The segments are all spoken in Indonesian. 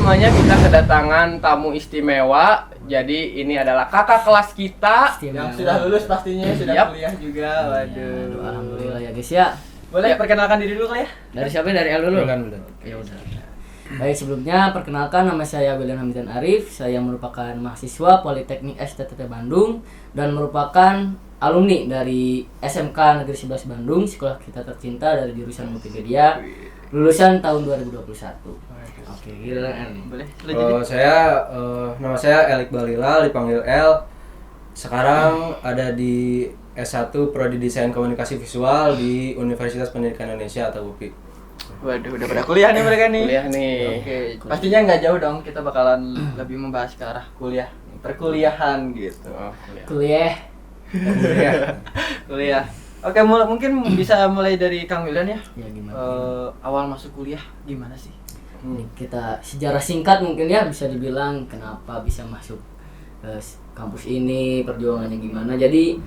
semuanya kita kedatangan tamu istimewa. Jadi ini adalah kakak kelas kita Istimewa. yang sudah lulus pastinya, sudah Yap. kuliah juga. Waduh. Alhamdulillah ya guys ya. Boleh perkenalkan diri dulu kali ya? Dari siapa? Dari El dulu? Udah. Ya udah. Baik, sebelumnya perkenalkan nama saya William Hamdan Arif. Saya merupakan mahasiswa Politeknik STTT Bandung dan merupakan alumni dari SMK Negeri 11 Bandung, sekolah kita tercinta dari jurusan multimedia, lulusan tahun 2021. Oke, giliran El. Boleh. Nama saya Elik Balila, dipanggil El. Sekarang ada di S1 Prodi Desain Komunikasi Visual di Universitas Pendidikan Indonesia atau UPI. Waduh, udah pada kuliah nih mereka nih. Kuliah nih. Oke, pastinya nggak jauh dong. Kita bakalan lebih membahas ke arah kuliah, perkuliahan gitu. Kuliah. Kuliah. Oke, mungkin bisa mulai dari Kang Wildan ya. Ya gimana? Awal masuk kuliah gimana sih? Ini kita sejarah singkat mungkin ya, bisa dibilang kenapa bisa masuk kampus ini, perjuangannya gimana. Jadi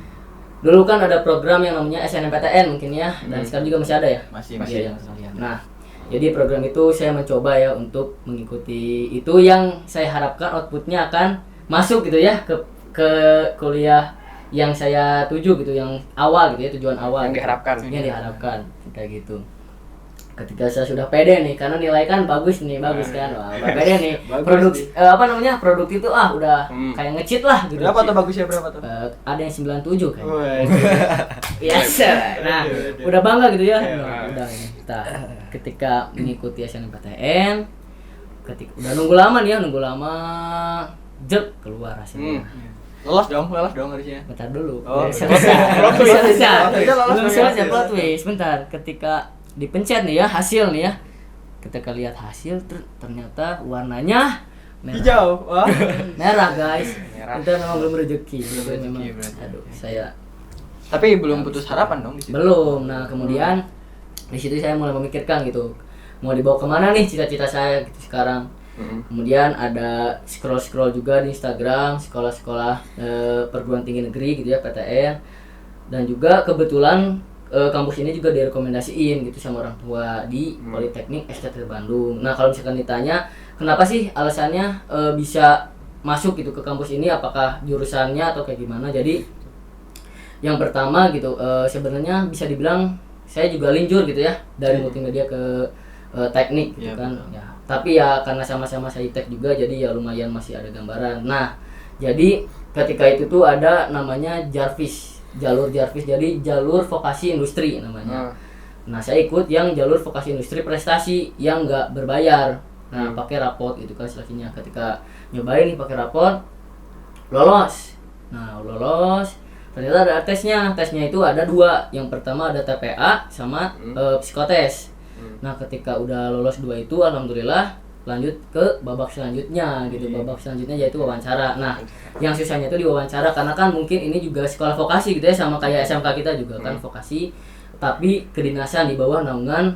dulu kan ada program yang namanya SNMPTN mungkin ya, dan sekarang juga masih ada ya. Masih ya. Nah, jadi program itu saya mencoba ya untuk mengikuti itu, yang saya harapkan outputnya akan masuk gitu ya ke kuliah yang saya tuju gitu, yang awal gitu ya, tujuan awal Yang diharapkan. yang diharapkan kayak gitu. Ketika saya sudah pede nih, karena nilai kan bagus kan, wah udah pede nih, produk produk itu udah kayak nge-cheat lah gitu. Berapa tuh bagusnya, berapa tuh? Ada yang 97 kan. Yes. Nah, udah bangga gitu ya. Udah ini. Nah, ketika mengikuti SNMPTN, udah nunggu lama jep keluar hasilnya. Lolos dong harusnya. Bentar dulu. Oh, selesai plot twist. Bentar, ketika dipencet nih ya, hasil nih ya. Ketika lihat hasil ternyata warnanya merah. Hijau. Wah. Merah, guys. Merah. Itu memang belum rezeki. Memang. berarti. Aduh, saya Tapi belum putus harapan dong di situ. belum. Nah, kemudian di situ saya mulai memikirkan gitu. Mau dibawa kemana nih cita-cita saya gitu sekarang. Kemudian ada scroll juga di Instagram sekolah-sekolah perguruan tinggi negeri gitu ya, PTN. Dan juga kebetulan kampus ini juga direkomendasiin gitu sama orang tua di Politeknik STTT Bandung. Nah, kalau misalkan ditanya kenapa sih alasannya bisa masuk gitu ke kampus ini, apakah jurusannya atau kayak gimana? Jadi yang pertama gitu, sebenarnya bisa dibilang saya juga linjur gitu ya, dari multimedia ke teknik gitu kan. Ya, tapi ya karena sama-sama saya tek juga, jadi ya lumayan masih ada gambaran. Nah, jadi ketika itu tuh ada namanya jalur Jarvis, jadi jalur vokasi industri namanya. Nah, saya ikut yang jalur vokasi industri prestasi yang nggak berbayar. Nah, pakai rapot gitu kan seleksinya. Ketika nyobain nih pakai rapot, lolos. Nah, lolos. Ternyata ada tesnya. Tesnya itu ada 2. Yang pertama ada TPA sama psikotes. Nah, ketika udah lolos 2 itu, alhamdulillah lanjut ke babak selanjutnya gitu. Babak selanjutnya yaitu wawancara. Nah, yang susahnya itu di wawancara, karena kan mungkin ini juga sekolah vokasi gitu ya, sama kayak SMK kita juga kan vokasi, tapi kedinasan di bawah naungan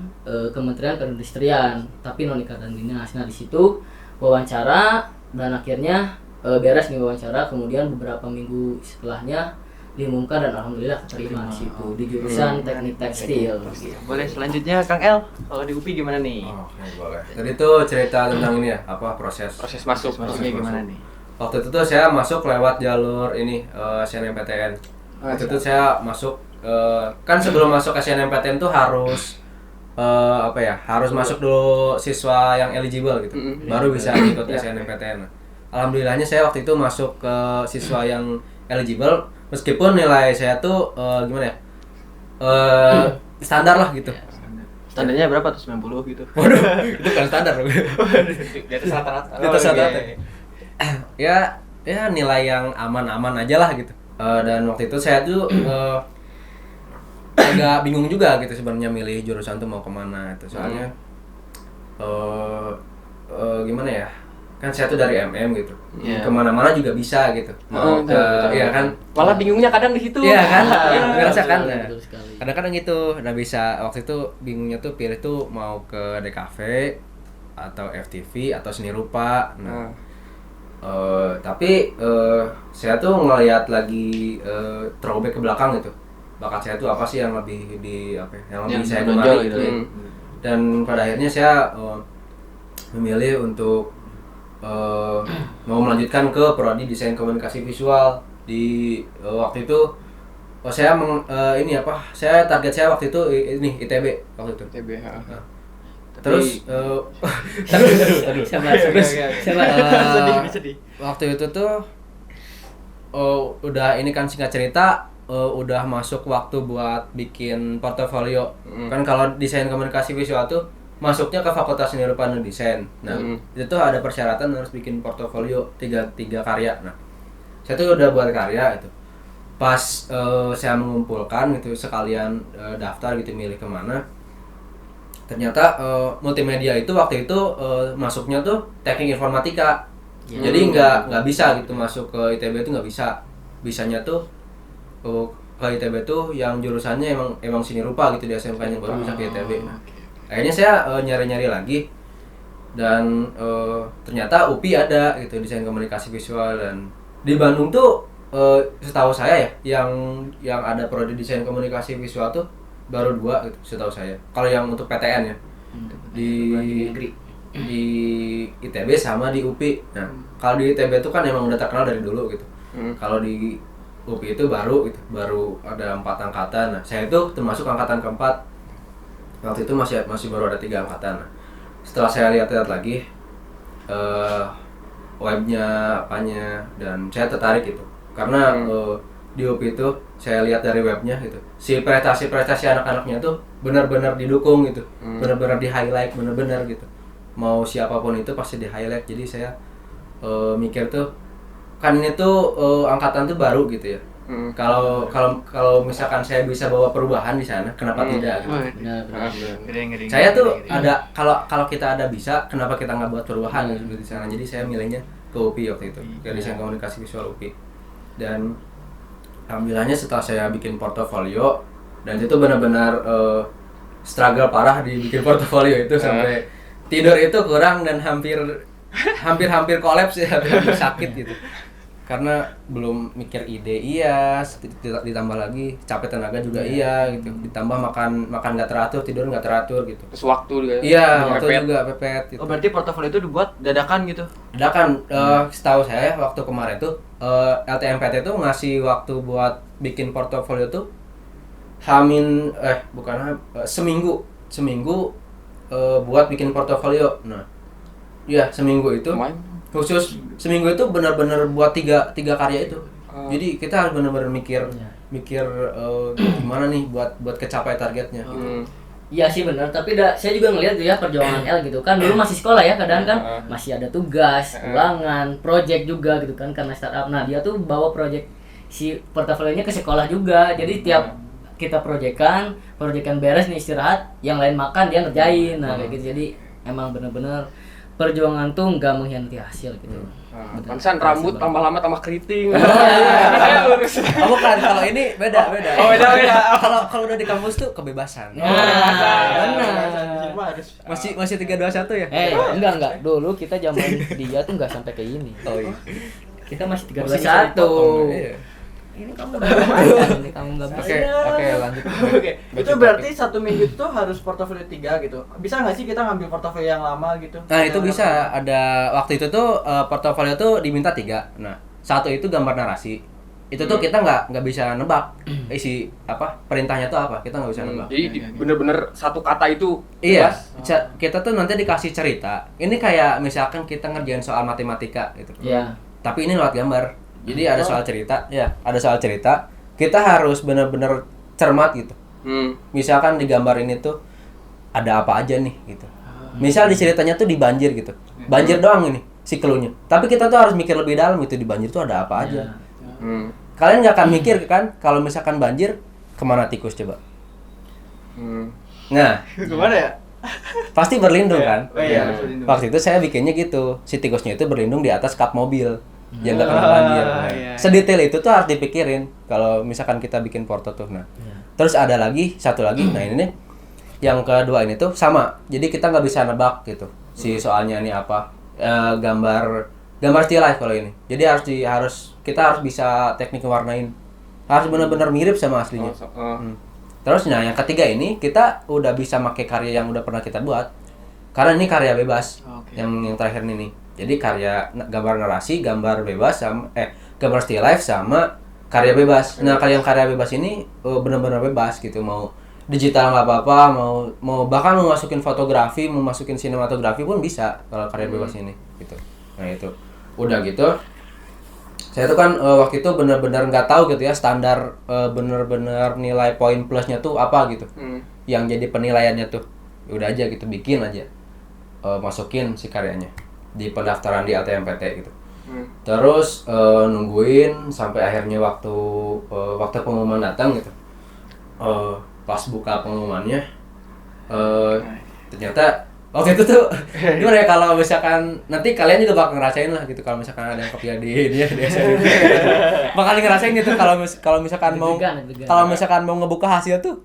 Kementerian Perindustrian, tapi non ikatan dinas. Nah, di situ wawancara dan akhirnya beres nih wawancara. Kemudian beberapa minggu setelahnya diumumkan dan alhamdulillah keterima di situ di jurusan teknik tekstil. Boleh selanjutnya Kang El, kalau di UPI gimana nih? Oke, boleh. Jadi itu cerita tentang ini ya, proses Masuknya gimana nih? Waktu itu tuh saya masuk lewat jalur ini SNMPTN. Waktu itu saya masuk kan sebelum masuk SNMPTN tuh harus harus masuk dulu siswa yang eligible gitu. Baru bisa ikut SNMPTN. Alhamdulillahnya saya waktu itu masuk ke siswa yang eligible, meskipun nilai saya tuh gimana ya? Standar lah gitu. Standarnya berapa tuh, 90 gitu? Waduh, itu kan standar. Di atas rata-rata. Di atas rata-rata. Ya nilai yang aman-aman aja lah gitu. Dan waktu itu saya tuh agak bingung juga gitu sebenarnya milih jurusan tuh mau kemana itu. Soalnya gimana ya? Kan saya tuh dari MM gitu, kemana-mana juga bisa gitu. Mau iya kan? Malah bingungnya kadang di situ. Iya kan? Ngerasakan. Betul sekali. Kadang-kadang gitu. Nah, bisa waktu itu bingungnya tuh pilih tuh mau ke DKV atau FTV atau seni rupa. Nah, tapi saya tuh ngelihat lagi throwback ke belakang gitu. Bakat saya tuh apa sih yang lebih yang lebih saya gemari gitu. Dan pada akhirnya saya memilih untuk mau melanjutkan ke prodi desain komunikasi visual di waktu itu. Saya target saya waktu itu ini ITB waktu itu. TB. Terus Sabar. Sedih. waktu itu tuh udah ini kan singkat cerita udah masuk waktu buat bikin portofolio. Kan kalau desain komunikasi visual tuh masuknya ke Fakultas Seni Rupa dan Desain. Nah, itu tuh ada persyaratan harus bikin portofolio tiga karya. Nah, saya tuh udah buat karya itu. Pas saya mengumpulkan gitu sekalian daftar gitu milih kemana. Ternyata multimedia itu waktu itu masuknya tuh teknik informatika. Jadi nggak bisa gitu masuk ke ITB itu nggak bisa. Bisanya tuh ke ITB tuh yang jurusannya emang seni rupa gitu di SMK-nya baru bisa ke ITB. Nah, akhirnya saya nyari-nyari lagi dan ternyata UPI ada gitu desain komunikasi visual. Dan di Bandung tuh setahu saya ya yang ada prodi desain komunikasi visual tuh baru 2 gitu setahu saya. Kalau yang untuk PTN ya di ITB sama di UPI. Nah, kalau di ITB itu kan emang udah terkenal dari dulu gitu. Kalau di UPI itu baru ada 4 angkatan. Nah, saya itu termasuk angkatan keempat. Waktu itu masih baru ada 3 angkatan. Nah, setelah saya lihat-lihat lagi webnya apanya dan saya tertarik gitu. Karena di UPI itu saya lihat dari webnya gitu. Si prestasi anak-anaknya tuh benar-benar didukung gitu. Benar-benar di-highlight benar-benar gitu. Mau siapapun itu pasti di-highlight. Jadi saya mikir tuh kan ini tuh angkatan tuh baru gitu ya. Kalau misalkan saya bisa bawa perubahan di sana, kenapa tidak gitu. Benar. Saya tuh ada kalau kita ada bisa, kenapa kita nggak buat perubahan gitu di sana. Jadi saya milihnya ke UPI waktu itu, ke desain komunikasi visual UPI. Dan alhamdulillahnya setelah saya bikin portofolio dan itu benar-benar struggle parah di bikin portofolio itu sampai tidur itu kurang dan hampir kolaps ya, hampir sakit gitu. Karena belum mikir ide ditambah lagi capek tenaga juga gitu. Ditambah makan nggak teratur, tidur nggak teratur gitu. Terus waktu juga. Iya, waktu juga pepet gitu. Oh, berarti portofolio itu dibuat dadakan gitu. Dadakan setahu saya waktu kemarin tuh LTMPT tuh ngasih waktu buat bikin portofolio tuh seminggu buat bikin portofolio. Nah, iya seminggu itu. Khusus seminggu itu benar-benar buat tiga karya itu. Jadi kita harus benar-benar mikir gimana nih buat kecapai targetnya. Gitu. Iya sih benar, tapi saya juga ngelihat ya perjuangan L gitu kan. Dulu masih sekolah ya, kadang kan masih ada tugas, ulangan, project juga gitu kan karena startup. Nah, dia tuh bawa project si portofolionya ke sekolah juga. Jadi tiap kita projectkan beres nih istirahat, yang lain makan dia ngerjain. Nah, kayak gitu. Jadi emang benar-benar perjuangan tuh nggak mengkhianati hasil gitu. Pantesan rambut tambah lama tambah keriting. Saya lurus. Oh bukan, kalau ini beda. Oh beda. Kalau udah di kampus tuh kebebasan. Benar. Masih 321 ya? Enggak. Dulu kita zaman dia tuh nggak sampai kayak ini. Oh iya. Kita masih Masih bisa 321. dipotong, iya. Ini kamu nggak bisa. Oke, lanjut. Oke. Itu berarti 1 minggu itu harus portofolio 3 gitu. Bisa nggak sih kita ngambil portofolio yang lama gitu? Nah, itu bisa. Ada waktu itu tuh portofolio tuh diminta 3. Nah, 1 itu gambar narasi. Itu tuh kita nggak bisa nebak isi perintahnya tuh apa. Kita nggak bisa nebak. Jadi bener-bener satu kata itu. Iya, kita tuh nanti dikasih cerita. Ini kayak misalkan kita ngerjain soal matematika gitu. Iya. Tapi ini lewat gambar. Jadi ada soal cerita. Kita harus benar-benar cermat gitu. Misalkan di gambar ini tuh ada apa aja nih gitu. Misal di ceritanya tuh di banjir gitu. Banjir doang ini si clue-nya. Tapi kita tuh harus mikir lebih dalam gitu, di banjir tuh ada apa aja. Kalian nggak akan mikir kan kalau misalkan banjir kemana tikus coba? Nah, Gimana ya? pasti berlindung kan? Oh iya, berlindung. Waktu itu saya bikinnya gitu. Si tikusnya itu berlindung di atas kap mobil. Yang nggak kena banjir. Nah, iya. sedetail itu tuh harus dipikirin kalau misalkan kita bikin porto tuh. Nah, terus ada satu lagi. Nah ini nih, yang kedua ini tuh sama. Jadi kita nggak bisa nebak gitu. Si soalnya ini apa? Gambar still life kalau ini. Jadi kita harus bisa teknik warnain. Harus benar-benar mirip sama aslinya. Terus yang ketiga ini kita udah bisa pakai karya yang udah pernah kita buat. Karena ini karya bebas. Yang terakhir ini nih. Jadi gambar narasi, gambar bebas gambar still life sama karya bebas. Nah, karya bebas ini benar-benar bebas gitu, mau digital nggak apa-apa, mau bahkan mau masukin fotografi, mau masukin sinematografi pun bisa kalau karya bebas ini gitu. Nah itu udah gitu, saya tuh kan waktu itu benar-benar nggak tahu gitu ya standar benar-benar nilai poin plusnya tuh apa gitu, yang jadi penilaiannya tuh udah aja gitu, bikin aja masukin si karyanya di pendaftaran di LTMPT gitu. Terus nungguin sampai akhirnya waktu pengumuman datang gitu. Pas buka pengumumannya ternyata waktu itu tuh gimana ya, kalau misalkan nanti kalian juga bakal ngerasain lah gitu, kalau misalkan ada yang kopiah di SNM bakal ngerasain gitu, kalau misalkan mau ngebuka hasil tuh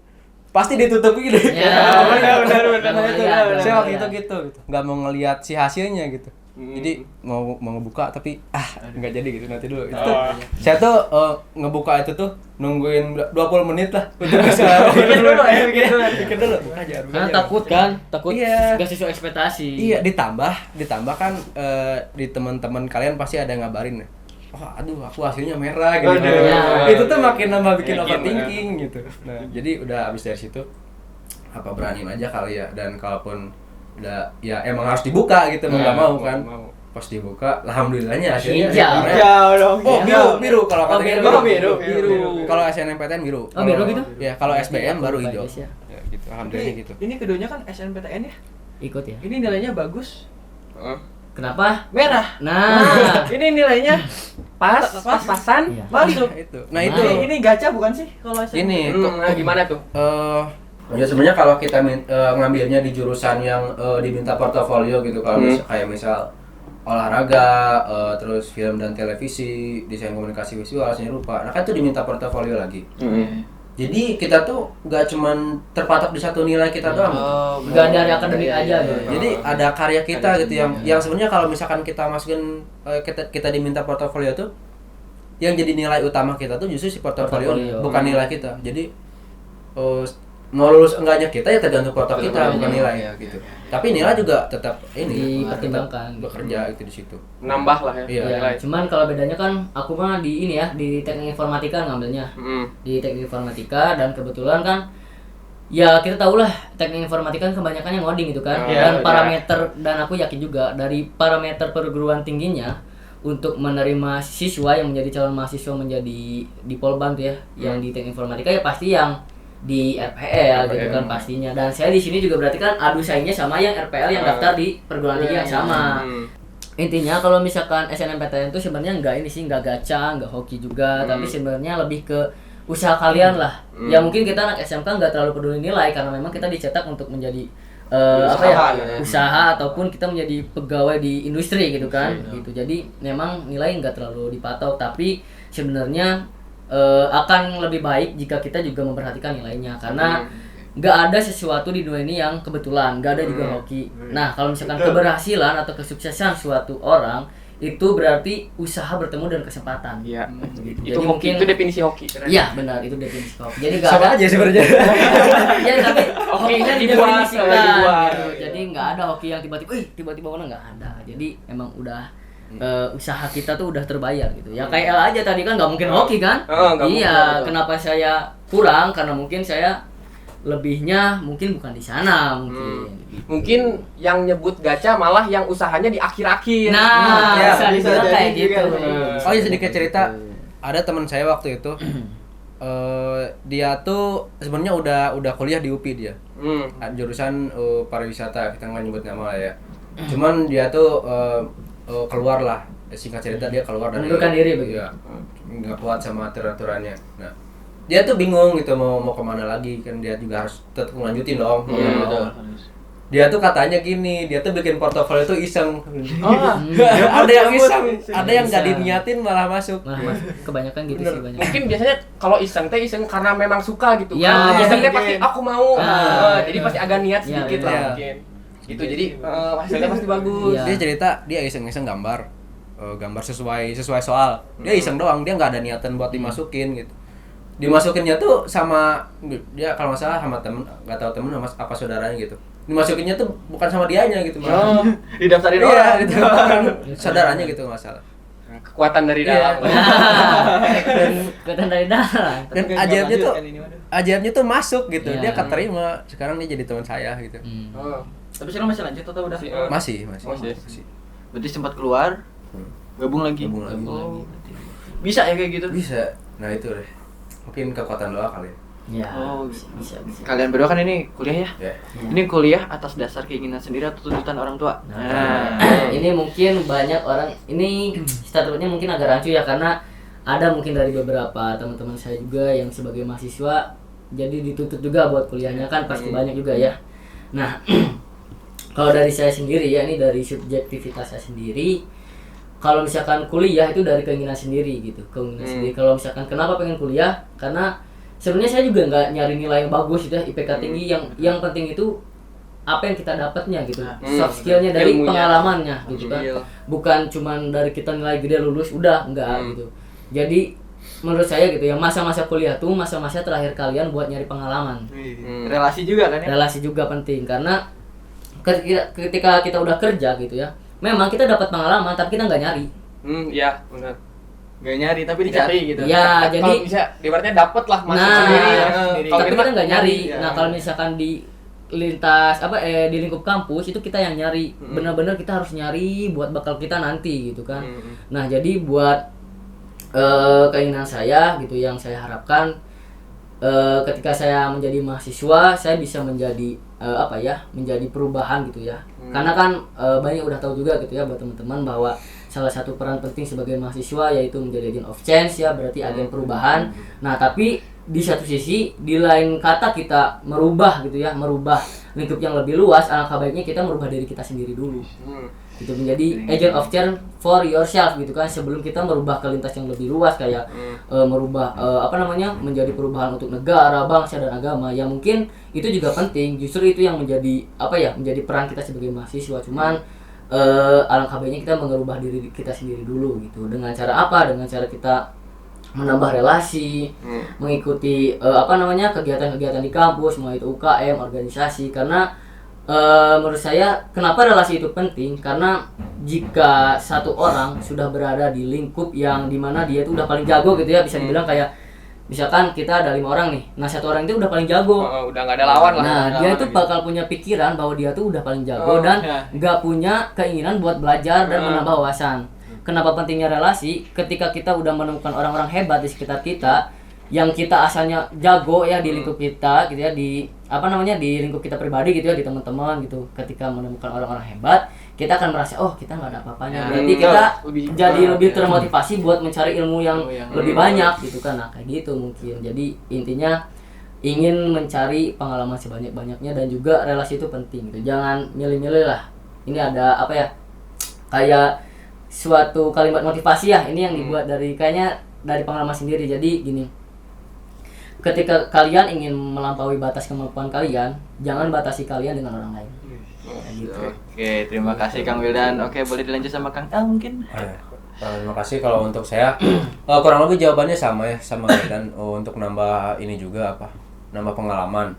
pasti ditutup gitu. Ya, benar. Saya waktu itu gitu, nggak mau ngelihat si hasilnya gitu. Jadi mau ngebuka tapi nggak jadi gitu, nanti dulu. Itu saya tuh ngebuka itu tuh nungguin 20 menit lah untuk bisa pikir dulu. Karena takut Iya. nggak sesuai ekspektasi. Iya, ditambah kan di teman-teman kalian pasti ada yang ngabarin ya. Aduh, aku hasilnya merah gitu. Itu tuh makin nambah bikin overthinking gitu. Nah, jadi udah habis dari situ apa beraniin aja kali ya, dan kalaupun udah ya emang harus dibuka gitu, mau nggak mau kan. Pas dibuka, alhamdulillahnya hasilnya Hijau. biru kalau katanya biru. Kalau SNMPTN biru. Oh, biru gitu? Ya, kalau SBM baru hijau. Ya. Ya, gitu. Alhamdulillah gitu. Ini keduanya kan SNPTN ya. Ikut ya. Ini nilainya bagus. Kenapa? Merah. Nah, Ini nilainya pas-pasan Iya. masuk. Nah, itu. Ini gacha bukan sih kalau SNPTN? Ini Gimana tuh? ya sebenarnya kalau kita ngambilnya di jurusan yang diminta portofolio gitu, kalau kayak misal olahraga, terus film dan televisi, desain komunikasi visual, seni rupa, nah kan itu diminta portofolio lagi. Jadi kita tuh nggak cuman terpatok di satu nilai kita doang. nggak dari akademik aja gitu. Jadi ada karya kita gitu yang sebenarnya kalau misalkan kita masukin kita diminta portofolio tuh, yang jadi nilai utama kita tuh justru si portofolio, bukan nilai kita. Jadi mau lulus enggaknya kita ya tergantung porto kita, bukan nilai gitu. Tapi nilai juga tetap dipertimbangkan, bekerja itu di situ. Nambah lah ya. Iya. nilai. Cuman kalau bedanya kan aku mah di ini ya, di teknik informatika ngambilnya. Di teknik informatika, dan kebetulan kan ya kita tahu lah teknik informatika kan kebanyakan yang ngoding gitu kan. Dan parameter, dan aku yakin juga dari parameter perguruan tingginya untuk menerima siswa yang menjadi calon mahasiswa menjadi di Polban tuh ya, yang di teknik informatika ya pasti yang di RPL gitu kan pastinya. Dan saya di sini juga berarti kan adu saingnya sama yang RPL yang daftar di perguruan tinggi yang sama. Intinya kalau misalkan SNMPTN itu sebenarnya nggak ini sih, nggak gacha, nggak hoki juga, tapi sebenarnya lebih ke usaha kalian lah. Ya mungkin kita anak SMK nggak terlalu peduli nilai karena memang kita dicetak untuk menjadi usaha ataupun kita menjadi pegawai di industri gitu kan. Gitu. Jadi memang nilai nggak terlalu dipatok, tapi sebenarnya akan lebih baik jika kita juga memperhatikan nilainya, karena nggak ada sesuatu di dunia ini yang kebetulan, nggak ada juga hoki. Nah, kalau misalkan keberhasilan atau kesuksesan suatu orang itu berarti usaha bertemu dengan kesempatan. Iya. Gitu. Itu Jadi hoki, itu definisi hoki. Iya benar, itu definisi hoki. Jadi nggak Sama ada aja sebenarnya. ya tapi hokinya dibuat. didefinisikan gitu. Jadi nggak ada hoki yang tiba-tiba mana, nggak ada. Jadi emang udah usaha kita tuh udah terbayar gitu ya. Kayak El aja tadi kan nggak mungkin hoki kan. Iya, kenapa saya kurang, karena mungkin saya lebihnya mungkin bukan di sana mungkin. Mungkin yang nyebut gacha malah yang usahanya di akhir-akhir. Nah, bisa dibilang kayak jadi gitu. juga. Oh iya, sedikit cerita. Ada teman saya waktu itu dia tuh sebenarnya udah kuliah di UPI dia. Jurusan pariwisata, kita nggak nyebut nama lah ya. Cuman dia tuh keluar lah, singkat cerita dia keluar dari mengundurkan diri begitu. Iya, nggak kuat sama aturan-aturannya. Nah, dia tuh bingung gitu mau kemana lagi, kan dia juga harus tetap melanjutin dong. Dia tuh katanya gini, dia tuh bikin portofolio tuh iseng. Ada yang iseng, ada yang nggak diniatin malah masuk. Nah, kebanyakan gitu sih banyak. Mungkin biasanya kalau iseng karena memang suka gitu. Ya, Iseng mungkin. pasti aku mau. Jadi pasti agak niat sedikit Ya, lah ya. mungkin. Gitu, jadi hasilnya pasti bagus. Iya. Dia cerita dia iseng-iseng gambar sesuai soal. Dia iseng doang, dia nggak ada niatan buat dimasukin gitu. Dimasukinnya tuh sama dia kalau nggak salah sama temen, nggak tahu temen sama apa saudaranya gitu. dimasukinnya tuh bukan sama dianya gitu Oh, didaftarin iya orang. gitu saudaranya gitu masalah. Kekuatan dari Iya. dalam. Dan kelihatan dari dalam. Dan Tapi ajaibnya nggak tuh lanjut kan ini, waduh. ajaibnya tuh masuk gitu, Iya. dia keterima, sekarang dia jadi teman saya gitu. Oh. Tapi sekarang masih lanjut atau udah? Masih. Berarti sempat keluar, gabung lagi. Gabung lagi. Oh. Bisa ya kayak gitu? Bisa. Nah itu deh. Mungkin kekuatan doa kali. Ya. Oh, bisa. Kalian berdua kan ini kuliah ya? Ya. Ini kuliah atas dasar keinginan sendiri atau tuntutan orang tua? Nah, ini mungkin banyak orang ini statusnya mungkin agak rancu ya karena ada mungkin dari beberapa teman-teman saya juga yang sebagai mahasiswa jadi dituntut juga buat kuliahnya kan pasti banyak juga ya. Nah, kalau dari saya sendiri ya ini dari subjektivitas saya sendiri. Kalau misalkan kuliah itu dari keinginan sendiri gitu, keinginan sendiri. Kalau misalkan kenapa pengen kuliah? Karena sebenarnya saya juga nggak nyari nilai yang bagus gitu ya, IPK tinggi. Yang penting itu apa yang kita dapatnya gitu, soft skillnya dari Ilmunya. pengalamannya gitu kan, Skill. bukan cuman dari kita nilai gede lulus udah enggak gitu. Jadi menurut saya gitu ya masa-masa kuliah tuh masa-masa terakhir kalian buat nyari pengalaman. Relasi juga kan ya? Relasi juga penting karena ketika kita udah kerja gitu ya, memang kita dapat pengalaman tapi kita nggak nyari. Iya, benar. Gak nyari tapi dicari gitu. Ya, Kalau jadi bisa ibaratnya dapat lah masuk nah, sendiri. sendiri. Kalau tapi kita kita nggak nyari. ya. Nah, kalau misalkan di lintas di lingkup kampus itu kita yang nyari. Benar-benar kita harus nyari buat bakal kita nanti gitu kan. Nah, jadi buat keinginan saya gitu yang saya harapkan ketika saya menjadi mahasiswa saya bisa menjadi menjadi perubahan gitu ya. Karena kan banyak udah tahu juga gitu ya buat teman-teman bahwa salah satu peran penting sebagai mahasiswa yaitu menjadi agent of change ya, berarti agen perubahan. Nah, tapi di satu sisi di lain kata kita merubah gitu ya, merubah lingkup yang lebih luas, alangkah baiknya kita merubah diri kita sendiri dulu. Itu menjadi agent of change for yourself gitu kan, sebelum kita merubah ke lintas yang lebih luas kayak merubah menjadi perubahan untuk negara, bangsa dan agama. Ya mungkin itu juga penting, justru itu yang menjadi menjadi peran kita sebagai mahasiswa. Cuman alangkah baiknya kita mengubah diri kita sendiri dulu gitu. Dengan cara apa? Dengan cara kita menambah relasi, mengikuti kegiatan-kegiatan di kampus, mau itu UKM, organisasi. Karena menurut saya kenapa relasi itu penting? Karena jika satu orang sudah berada di lingkup yang dimana dia itu udah paling jago gitu ya, bisa dibilang kayak misalkan kita ada 5 orang nih, nah satu orang itu udah paling jago. Udah nggak ada lawan lah. Nah, dia itu bakal punya pikiran bahwa dia tuh udah paling jago dan nggak punya keinginan buat belajar dan menambah wawasan. Kenapa pentingnya relasi? Ketika kita udah menemukan orang-orang hebat di sekitar kita, yang kita asalnya jago ya di lingkup kita gitu ya, di di lingkup kita pribadi gitu ya, di teman-teman gitu. Ketika menemukan orang-orang hebat, kita akan merasa kita nggak ada apa-apanya. Berarti kita jadi lebih termotivasi buat mencari ilmu yang lebih banyak gitu kan. Nah, kayak gitu mungkin. Jadi intinya ingin mencari pengalaman sebanyak-banyaknya dan juga relasi itu penting gitu. Jangan milih-milih lah. Ini ada kayak suatu kalimat motivasi ya, ini yang dibuat dari pengalaman sendiri. Jadi gini, ketika kalian ingin melampaui batas kemampuan kalian, jangan batasi kalian dengan orang lain. Gitu. Oke, terima kasih Kang Wildan. Oke, boleh dilanjut sama Kang El mungkin? Terima kasih. Kalau untuk saya kurang lebih jawabannya sama dan untuk nambah ini juga nambah pengalaman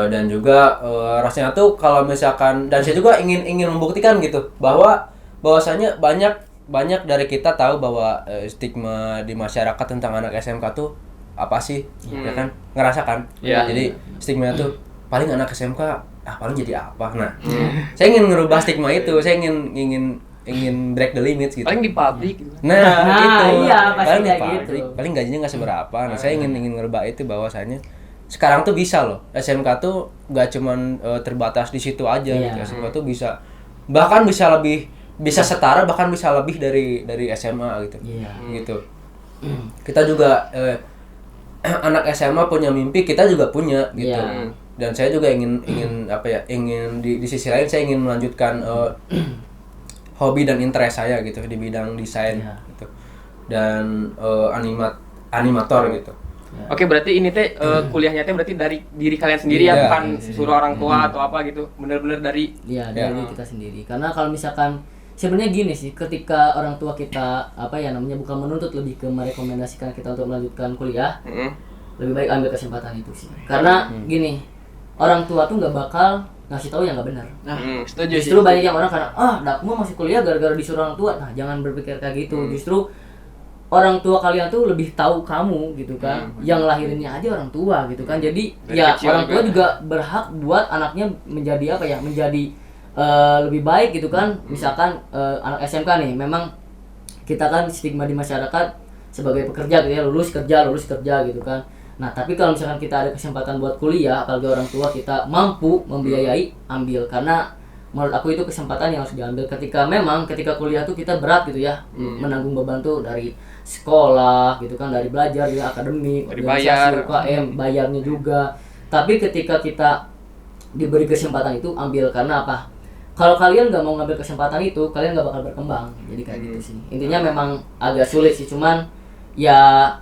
dan juga rasanya tuh kalau misalkan, dan saya juga ingin membuktikan gitu bahwasanya banyak dari kita tahu bahwa stigma di masyarakat tentang anak SMK tuh apa sih, ya kan, ngerasakan. Jadi stigma tuh paling anak SMK paling jadi apa. Nah, saya ingin ngerubah stigma itu. Saya ingin break the limits gitu. Paling di pabrik gitu. Nah, itu. Iya, pasti paling di kayak pabrik, gitu. paling gajinya nggak seberapa. Nah, saya ingin ngerubah itu bahwasanya sekarang tuh bisa loh. SMK tuh nggak cuman terbatas di situ aja gitu. SMK tuh bahkan bisa setara, bahkan bisa lebih dari SMA gitu. Gitu. Kita juga anak SMA punya mimpi, kita juga punya gitu. Dan saya juga ingin di sisi lain saya ingin melanjutkan hobi dan interest saya gitu di bidang desain gitu. Dan animator gitu. Oke, berarti ini kuliahnya berarti dari diri kalian sendiri ya, bukan suruh orang tua atau apa gitu. Bener-bener dari dari kita sendiri. Karena kalau misalkan sebenarnya gini sih, ketika orang tua kita bukan menuntut, lebih ke merekomendasikan kita untuk melanjutkan kuliah, lebih baik ambil kesempatan itu sih. Karena gini, orang tua tuh nggak bakal ngasih tahu yang nggak benar. Nah, setuju sih. Justru banyak yang orang karena aku mau masih kuliah gara-gara disuruh orang tua. Nah, jangan berpikir kayak gitu. Justru orang tua kalian tuh lebih tahu kamu gitu kan. Yang lahirinnya aja orang tua gitu kan. Jadi dari ya kecil orang tua juga. juga berhak buat anaknya menjadi apa ya? Menjadi lebih baik gitu kan. Misalkan anak SMK nih, memang kita kan stigma di masyarakat sebagai pekerja gitu ya, lulus kerja gitu kan. Nah, tapi kalau misalkan kita ada kesempatan buat kuliah, apalagi orang tua kita mampu membiayai, ambil. Karena menurut aku itu kesempatan yang harus diambil ketika kuliah tuh kita berat gitu ya, menanggung beban tuh dari sekolah gitu kan, dari belajar ya, akademik, dari organisasi, UKM, bayarnya juga. Tapi ketika kita diberi kesempatan itu, ambil. Karena apa? Kalau kalian nggak mau ngambil kesempatan itu, kalian nggak bakal berkembang. Jadi kayak gitu sih. Intinya memang agak sulit sih, cuman ya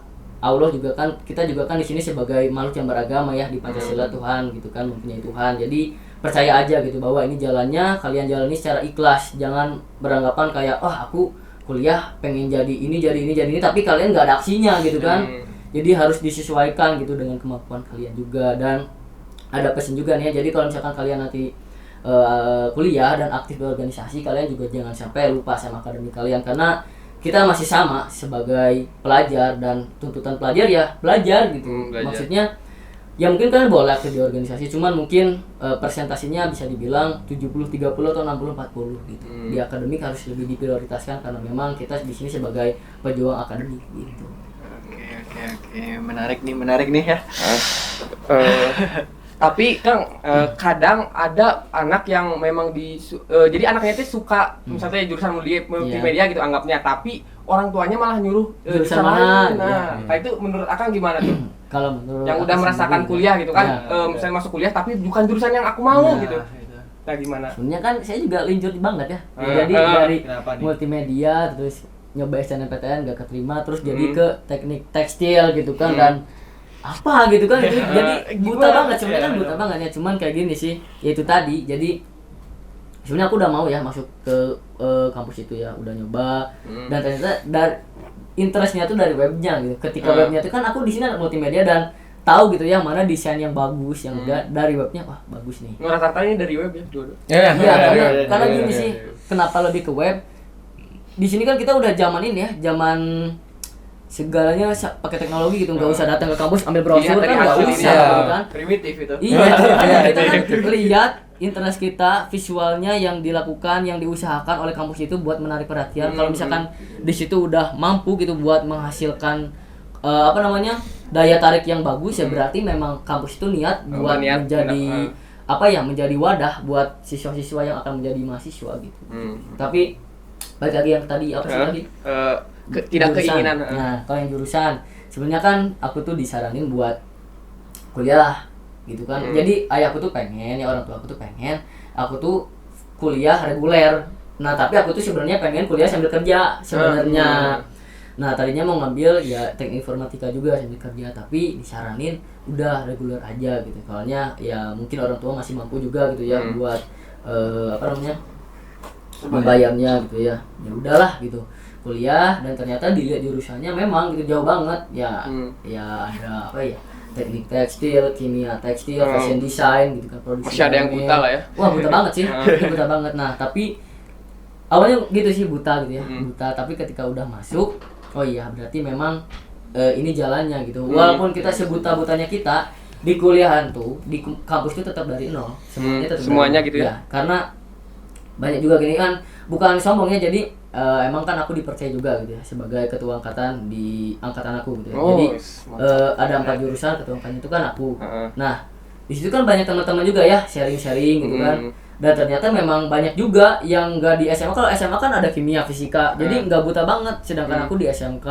Allah juga kan, kita juga kan di sini sebagai makhluk yang beragama ya, di Pancasila Tuhan gitu kan, mempunyai Tuhan. Jadi percaya aja gitu bahwa ini jalannya, kalian jalani secara ikhlas. Jangan beranggapan kayak aku kuliah pengen jadi ini, tapi kalian nggak ada aksinya gitu kan. Jadi harus disesuaikan gitu dengan kemampuan kalian juga. Dan ada pesan juga nih ya, jadi kalau misalkan kalian nanti kuliah dan aktif berorganisasi, kalian juga jangan sampai lupa sama akademik kalian. Karena kita masih sama sebagai pelajar, dan tuntutan pelajar ya belajar gitu. Belajar. Maksudnya ya mungkin kalian boleh aktif di organisasi, cuman mungkin persentasinya bisa dibilang 70-30 atau 60-40 gitu. Di akademik harus lebih diprioritaskan karena memang kita di sini sebagai pejuang akademik gitu. Oke, menarik nih ya. Tapi Kang, kadang ada anak yang memang jadi anaknya itu suka misalnya jurusan multimedia gitu anggapnya, tapi orang tuanya malah nyuruh Jurusan lain. mana? Nah, itu menurut Akang gimana tuh? Kalau menurut Yang udah aku merasakan sendiri, kuliah gitu kan, ya, misalnya masuk kuliah tapi bukan jurusan yang aku mau gitu. Itu. Nah, gimana? sebenarnya kan saya juga linjut banget ya. Jadi dari Kenapa nih? multimedia terus nyoba SNMPTN gak keterima, terus jadi ke teknik tekstil gitu kan. Dan apa gitu kan, jadi buta Gimana? banget sebenarnya kan, buta banget ya. Cuman kayak gini sih, yaitu tadi, jadi sebenarnya aku udah mau ya masuk ke kampus itu ya, udah nyoba. Dan ternyata dari interestnya tuh dari webnya gitu. Ketika webnya tuh kan aku di sini anak multimedia dan tahu gitu ya mana desain yang bagus, yang enggak dari webnya, wah bagus nih. Rata-rata ini dari web ya, dua. Iya, karena gini sih, kenapa lebih ke web? Di sini kan kita udah zaman ini ya, zaman segalanya pakai teknologi gitu, nggak usah datang ke kampus ambil brosur kan, nggak usah gitu kan. Primitif itu. Iya, kita kan lihat interest kita, visualnya yang dilakukan, yang diusahakan oleh kampus itu buat menarik perhatian. Kalau misalkan di situ udah mampu gitu buat menghasilkan daya tarik yang bagus, ya berarti memang kampus itu niat buat menjadi menjadi wadah buat siswa-siswa yang akan menjadi mahasiswa gitu. Tapi balik lagi yang tadi apa sih tadi? Tidak Jurusan. keinginan. Nah, kalau yang jurusan, sebenarnya kan aku tuh disaranin buat kuliah gitu kan. Jadi ayahku tuh pengen, ya orang tua aku tuh pengen aku tuh kuliah reguler. Nah, tapi aku tuh sebenarnya pengen kuliah sambil kerja sebenarnya. Nah, tadinya mau ngambil ya teknik informatika juga sambil kerja, tapi disaranin udah reguler aja gitu. Soalnya ya mungkin orang tua masih mampu juga gitu ya buat membayarnya gitu ya. Ya udahlah gitu. Kuliah, dan ternyata dilihat jurusannya memang gitu jauh banget ya. Ya ada teknik tekstil, kimia tekstil, fashion design gitu kan, produksi. Masih ada yang buta lah ya. Wah, buta banget sih. Buta banget. Nah, tapi awalnya gitu sih, buta gitu ya. Buta, tapi ketika udah masuk, oh iya berarti memang ini jalannya gitu. Walaupun kita sebuta-butanya kita di kuliahan tuh, di kampus itu tetap dari nol. Semuanya gitu ya. Karena banyak juga gini kan, bukan sombongnya, jadi emang kan aku dipercaya juga gitu ya sebagai ketua angkatan di angkatan aku gitu ya. Jadi ada 4 jurusan, ketua angkatan itu kan aku. Nah, di situ kan banyak teman-teman juga ya sharing-sharing gitu kan. Dan ternyata memang banyak juga yang enggak di SMA. Kalau SMA kan ada kimia, fisika. Jadi enggak buta banget, sedangkan aku di SMK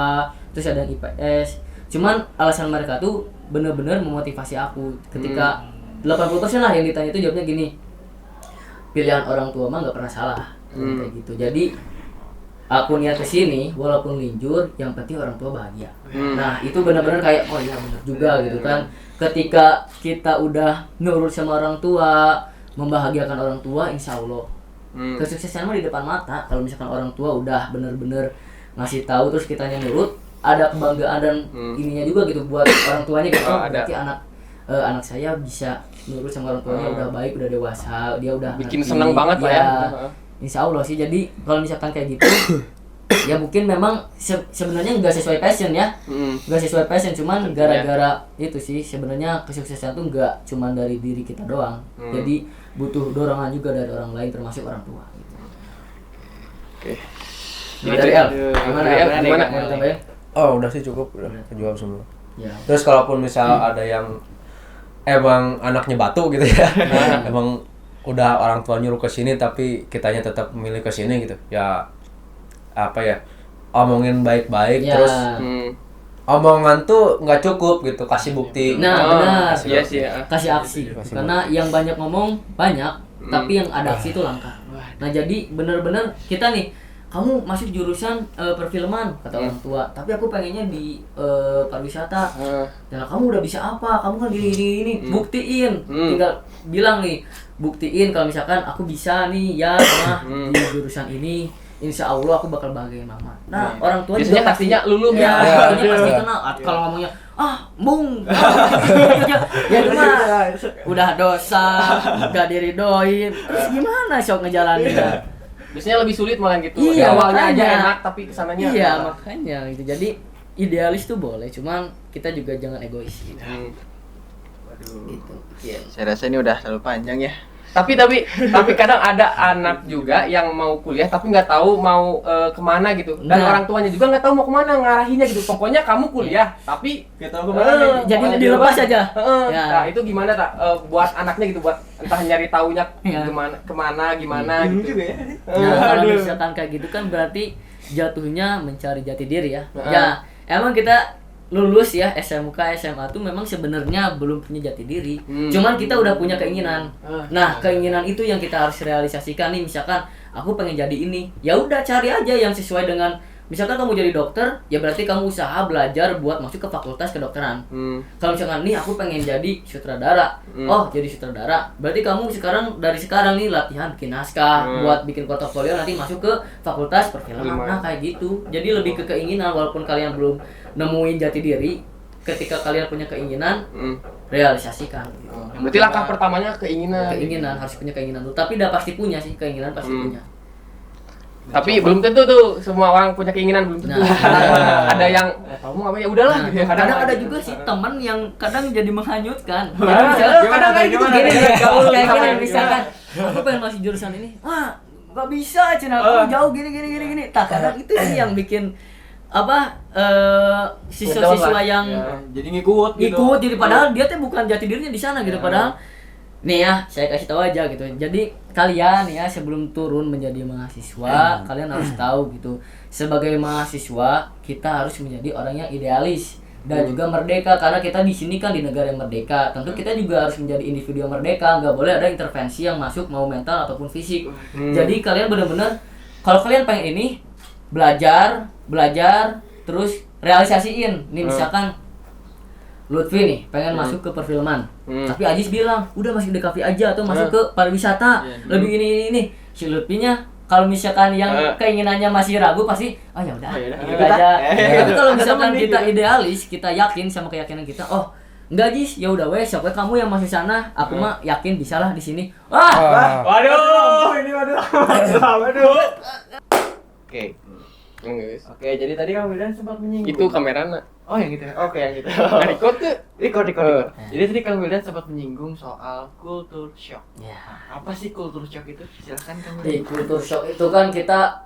terus ada yang IPS. Cuman alasan mereka tuh bener-bener memotivasi aku. Ketika 80% lah yang ditanya itu jawabnya gini, pilihan orang tua mah nggak pernah salah, kayak gitu. Jadi aku niat kesini walaupun linjur, yang penting orang tua bahagia. Nah itu benar-benar kayak oh iya benar juga gitu kan. Ketika kita udah nurut sama orang tua, membahagiakan orang tua, insya Allah kesuksesan mah di depan mata. Kalau misalkan orang tua udah benar-benar ngasih tahu terus kitanya nurut, ada kebanggaan dan ininya juga gitu buat orang tuanya gitu. Berarti anak anak saya bisa nurut sama orang tuanya, udah baik, udah dewasa, dia udah Bikin ngerti. seneng banget lah ya. Insya Allah sih. Jadi kalau misalkan kayak gitu ya mungkin memang sebenarnya nggak sesuai passion ya, nggak sesuai passion, cuman gara-gara itu sih sebenarnya kesuksesan tuh nggak cuman dari diri kita doang, jadi butuh dorongan juga dari orang lain termasuk orang tua gitu. Oke. Nah, dari El, Gimana? Mau ditambahin? Oh, udah sih cukup, udah kejawab semua. Ya. Terus kalaupun misal ada yang emang anaknya batu gitu ya, emang udah orang tua nyuruh ke sini tapi kitanya tetap memilih ke sini gitu, ya apa ya, omongin baik-baik, Ya. terus omongan tuh nggak cukup gitu, kasih bukti. Nah, benar. Iya sih ya. Kasih aksi. Karena yang banyak ngomong banyak, tapi yang ada aksi itu langka. Nah, jadi benar-benar kita nih, kamu masuk jurusan perfilman kata orang tua, tapi aku pengennya di pariwisata. Dan kamu udah bisa apa? Kamu kan gini. Buktiin. Tinggal bilang nih, buktiin kalau misalkan aku bisa nih ya mah di jurusan ini. Insya Allah aku bakal bahagiain mama. Nah, orang tua biasanya juga kasihnya luluh ya. ya. Dia pasti kenal. Kalau ngomongnya, bung, ya itu mah udah dosa, gak diridoin. Terus gimana sok ngejalaninnya? Biasanya lebih sulit malah gitu. Iya, Awalnya aja makanya. enak tapi kesananya. Iya, makanya gitu. Jadi idealis tuh boleh, cuman kita juga jangan egois gitu. Waduh. Gitu. Saya rasa ini udah terlalu panjang ya. Tapi kadang ada anak juga yang mau kuliah tapi nggak tahu mau kemana gitu, dan Nah. orang tuanya juga nggak tahu mau kemana ngarahinnya gitu. Pokoknya kamu kuliah tapi Nggak tahu kemana nih. Jadi pokoknya dilepas jalan. aja. Ya. Nah itu gimana tak buat anaknya gitu, buat entah nyari taunya Ya. kemana gimana Bingung gitu. juga ya. Nah, kalau Aduh. misalkan kayak gitu kan berarti jatuhnya mencari jati diri ya. Heeh. Ya, emang kita lulus ya SMK, SMA tuh memang sebenarnya belum punya jati diri. Cuman kita udah punya keinginan. Nah, keinginan itu yang kita harus realisasikan nih. Misalkan aku pengen jadi ini, ya udah cari aja yang sesuai dengan. Misalkan kamu jadi dokter, ya berarti kamu usaha belajar buat masuk ke fakultas kedokteran. Kalau misalkan nih aku pengen jadi sutradara, oh jadi sutradara, berarti kamu dari sekarang nih latihan bikin naskah, buat bikin portofolio nanti masuk ke fakultas perfilman. Nah kayak gitu. Jadi lebih ke keinginan, walaupun kalian belum nemuin jati diri, ketika kalian punya keinginan, realisasikan. Gitu. Berarti langkah pertamanya keinginan. Keinginan harus punya keinginan tuh, tapi udah pasti punya sih keinginan pasti punya. Tapi belum tentu tuh semua orang punya keinginan, belum tentu. Ada yang kamu ngapain ya udahlah. Nah, gitu. kadang ada juga sih teman yang kadang jadi menghanyutkan. Kadang kayak gitu. Gini, Gaul kayak sama gini yang misalkan aku pengen masuk jurusan ini, nggak bisa Cina, aku jauh gini. Tak kadang itu sih yang bikin siswa-siswa yang Jadi ngikut gitu. ikut, jadi padahal dia tuh bukan jati dirinya di sana gitu. Padahal nih ya, saya kasih tahu aja gitu. Jadi kalian ya sebelum turun menjadi mahasiswa, kalian harus tahu gitu. Sebagai mahasiswa, kita harus menjadi orang yang idealis dan juga merdeka, karena kita di sini kan di negara yang merdeka. Tentu kita juga harus menjadi individu yang merdeka, nggak boleh ada intervensi yang masuk mau mental ataupun fisik. Jadi kalian benar-benar kalau kalian pengen ini belajar terus realisasiin. Nih misalkan Lutfi nih pengen masuk ke perfilman, tapi Ajis bilang udah masuk di kafe aja atau masuk ke pariwisata, lebih ini. Si Lutfinya kalau misalkan yang keinginannya masih ragu pasti ya udah ikut aja. Tapi kalau misalkan kita idealis, kita yakin sama keyakinan kita, enggak Jis, ya udah wes, siapa kamu yang masuk sana, aku mah yakin bisalah di sini. Waduh, ini waduh. Oke. Guys. Oke, jadi tadi Kang Wildan sempat menyinggung. Itu kameranya. Oh, yang gitu ya. Oke, yang gitu. Record tuh. Record. Jadi tadi Kang Wildan sempat menyinggung soal culture shock. Ya. Apa sih culture shock itu? Silakan Kang Di Wildan. culture shock itu kan kita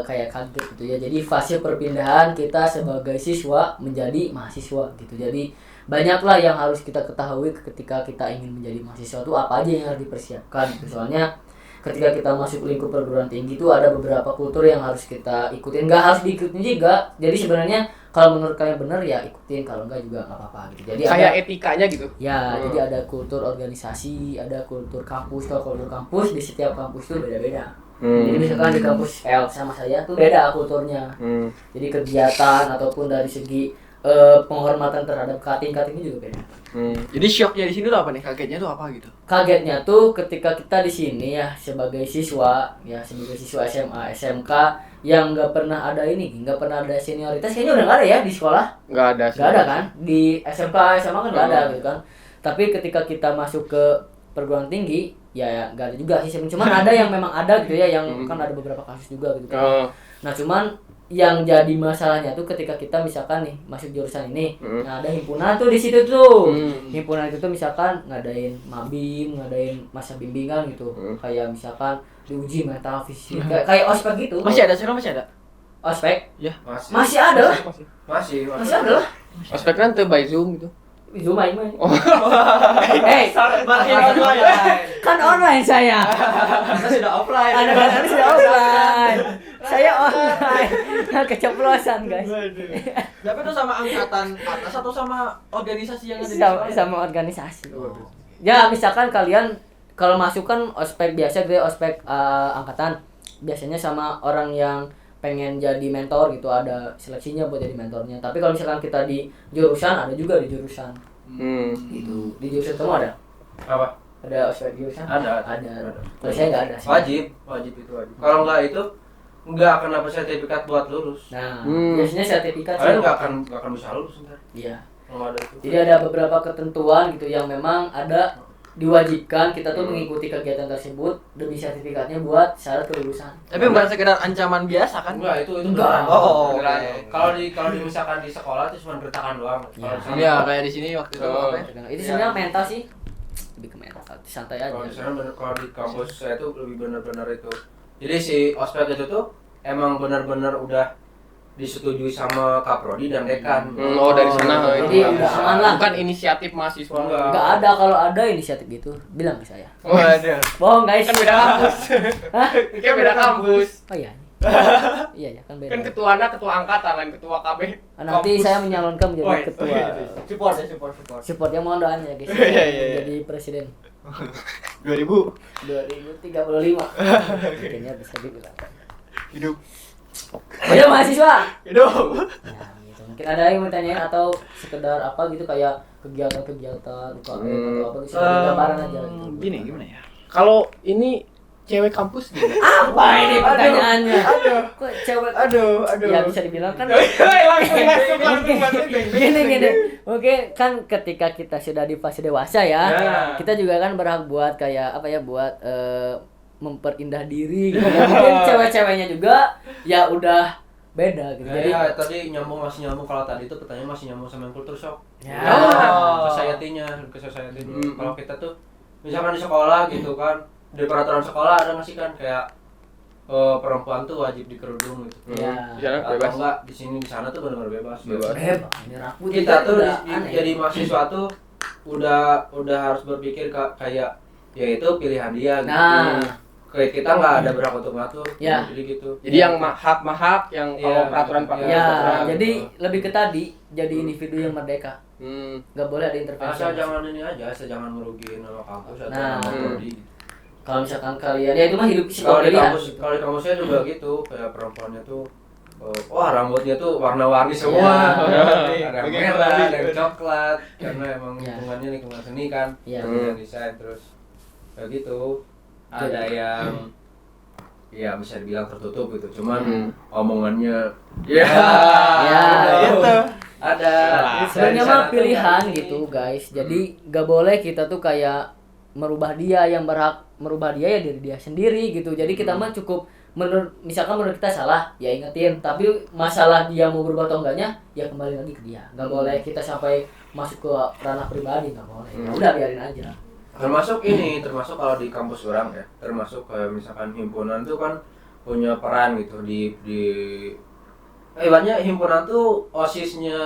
kayak kaget gitu ya. Jadi fase perpindahan kita sebagai siswa menjadi mahasiswa gitu. Jadi banyaklah yang harus kita ketahui ketika kita ingin menjadi mahasiswa itu apa aja yang harus dipersiapkan gitu. Soalnya ketika kita masuk lingkup perguruan tinggi itu ada beberapa kultur yang harus kita ikutin. Nggak harus diikutin juga. Jadi sebenarnya kalau menurut kalian benar ya ikutin, kalau enggak juga nggak apa-apa gitu. Jadi Kayak ada etikanya gitu. ya, jadi ada kultur organisasi, ada kultur kampus. Kalau kultur kampus di setiap kampus itu beda-beda. Jadi misalkan di kampus L sama saya tuh beda kulturnya. Jadi kegiatan ataupun dari segi penghormatan terhadap kating-katingnya juga beda. Jadi shocknya di sini tuh apa nih? Kagetnya tuh apa gitu? Kagetnya tuh ketika kita di sini ya sebagai siswa SMA, SMK yang nggak pernah ada nggak pernah ada senioritas, kayaknya udah nggak ada ya di sekolah. Nggak ada. Nggak ada kan? Di SMK, SMA kan nggak ada gitu kan. Tapi ketika kita masuk ke perguruan tinggi ya nggak ada juga sih, cuman ada yang memang ada gitu ya, yang kan ada beberapa kasus juga gitu kan. Nah cuman yang jadi masalahnya tuh ketika kita misalkan nih masuk jurusan ini, nah ada himpunan tuh di situ tuh. Himpunan itu tuh misalkan ngadain mabim, ngadain masa bimbingan gitu. Kayak misalkan diuji mental fisik, kayak ospek gitu. Masih ada sekarang, masih ada. Ospek? Ya. Masih ada lah. Masih ada lah. Ospek nanti by Zoom gitu. Zoom aja mah. Hey, Masih online. kan online saya. Kita sudah offline. Anak-anak sudah offline. Saya online. Keceplosan guys. Tapi itu sama angkatan atas atau sama organisasi yang ada di Sama, sekolah? sama organisasi. Ya misalkan kalian kalau masuk kan ospek biasa gitu ya, ospek angkatan. Biasanya sama orang yang pengen jadi mentor gitu, ada seleksinya buat jadi mentornya. Tapi kalau misalkan kita di jurusan, ada juga di jurusan. Gitu. Di jurusan kamu ada? apa? Ada ospek jurusan? Ada. Kalau saya nggak ada sih. Wajib itu wajib. Kalau nggak itu nggak akan dapat sertifikat buat lulus. Nah, biasanya sertifikat Kalian nggak akan bisa lulus ntar. Iya. Kalau ada itu. Jadi ada beberapa ketentuan gitu yang memang ada diwajibkan kita tuh mengikuti kegiatan tersebut demi sertifikatnya buat syarat kelulusan. Tapi bukan sekedar ancaman biasa kan? Enggak, itu Enggak. beneran. Oh, Beneran. oke. Kalau di misalkan di sekolah itu cuma gertakan doang. Kalau di sana- Iya, kayak di sini waktu itu apa ya? Itu sebenarnya mental sih. Lebih ke mental, santai aja. Kalau di sana kalau di kampus saya itu lebih benar-benar itu. Jadi si ospek itu tuh emang benar-benar udah disetujui sama Kaprodi dan dekan. Dari sana. Jadi udah aman lah. Bukan inisiatif mahasiswa. Enggak. Enggak ada, kalau ada inisiatif gitu bilang ke saya. Waduh. Bohong guys. Kan beda kampus. Hah? Kan beda kampus. Oh iya. Iya ya kan beda. Kan ketuanya ketua angkatan lain ketua KB. Nanti saya menyalonkan menjadi ketua. Support ya, support. Supportnya mohon doanya guys. Iya. Jadi presiden 2000 2035. Kayaknya bisa dibilang. hidup. Ayo mahasiswa. Hidup. Ya, gitu. Mungkin ada yang mau tanyain atau sekedar apa gitu kayak kegiatan-kegiatan UKM atau apa gitu, gambaran aja gitu. Gini gimana ya? Kalau ini cewek kampus gimana? Apa ini pertanyaannya? Aduh. Kok cewek? Aduh. Ya bisa dibilang kan. langsung. Gini. Oke, kan ketika kita sudah di fase dewasa ya, kita juga kan berhak buat kayak apa ya, buat memperindah diri gitu. Ya, mungkin cewek-ceweknya juga ya udah beda gitu. Jadi Ya, tadi masih nyambung kalau tadi itu pertanyaan masih nyambung sama yang culture shock. ya. Society-nya, ke society dulu. Kalau kita tuh misalkan di sekolah gitu kan, di peraturan sekolah ada nggak sih kan kayak perempuan tuh wajib dikerudung gitu. Ya. Jangan Atau bebas. enggak di sini di sana tuh benar-benar bebas. Bebas. Ini rapuh Kita tuh udah aneh. jadi mahasiswa tuh udah harus berpikir kayak ya itu pilihan dia gitu. Nah. Kayak kita nggak ada berhak untuk ngatur. Ya. Jadi gitu. Jadi yang mahak yang kalau Iya. peraturan Iya. Ya, peraturan. jadi lebih ke tadi jadi individu yang merdeka. Nggak boleh ada intervensi. Asal jangan ini aja, asal jangan merugiin nama kampus atau Nah. nama prodi. Kalau misalkan kalian ya itu mah hidup Kalau di pilihan. kampus, kalau di kampus saya juga gitu, kayak perempuannya tuh wah rambutnya tuh warna-warni semua. Ya. Ada yang merah, ada yang coklat, karena emang Ya. lingkungan seni kan. Ya. Yang desain terus kayak gitu. Ada yang ya bisa dibilang tertutup gitu, cuman omongannya ya itu. ada. Sebenarnya mah pilihan gitu guys. Jadi nggak boleh kita tuh kayak merubah dia, yang berhak merubah dia ya dari dia sendiri gitu. Jadi kita mah cukup misalkan menurut kita salah ya ingetin, tapi masalah dia mau berubah atau enggaknya ya kembali lagi ke dia. Nggak boleh kita sampai masuk ke ranah pribadi, nggak boleh. Ya udah biarin aja. Termasuk kalau di kampus orang ya, termasuk kayak misalkan himpunan tuh kan punya peran gitu di banyak himpunan tuh osisnya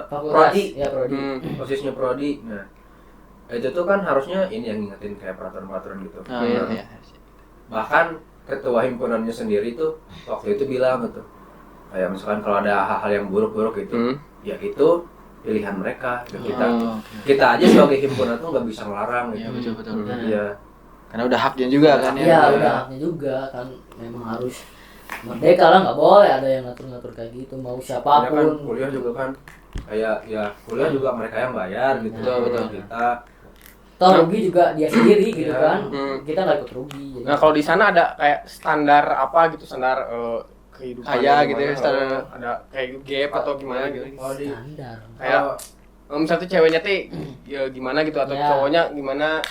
Fakultas prodi, ya prodi. osisnya prodi. Nah itu tuh kan harusnya ini yang ngingetin kayak peraturan gitu. Oh iya. Bahkan ketua himpunannya sendiri tuh waktu itu bilang gitu, kayak misalkan kalau ada hal-hal yang buruk-buruk gitu, ya itu pilihan mereka. Gitu. Kita aja sebagai himpunan tuh nggak bisa ngelarang gitu. Iya betul. Iya. Karena udah haknya juga kan ya. Iya udah haknya juga kan, memang harus merdeka lah, nggak boleh ada yang ngatur-ngatur kayak gitu, mau Ya kan siapapun. kuliah juga kan kayak ya kuliah juga mereka yang bayar gitu. Betul. Kita Toh rugi juga dia sendiri gitu Iya. kan, kita nggak ikut rugi. Jadi. Nah kalau di sana ada kayak standar apa gitu, standar kehidupan Kaya gimana? gitu ya, standar. ada kayak gap atau gimana gitu. Kalau di Standar. Kayak misalnya tuh ceweknya teh ya gimana gitu atau Ya. cowoknya gimana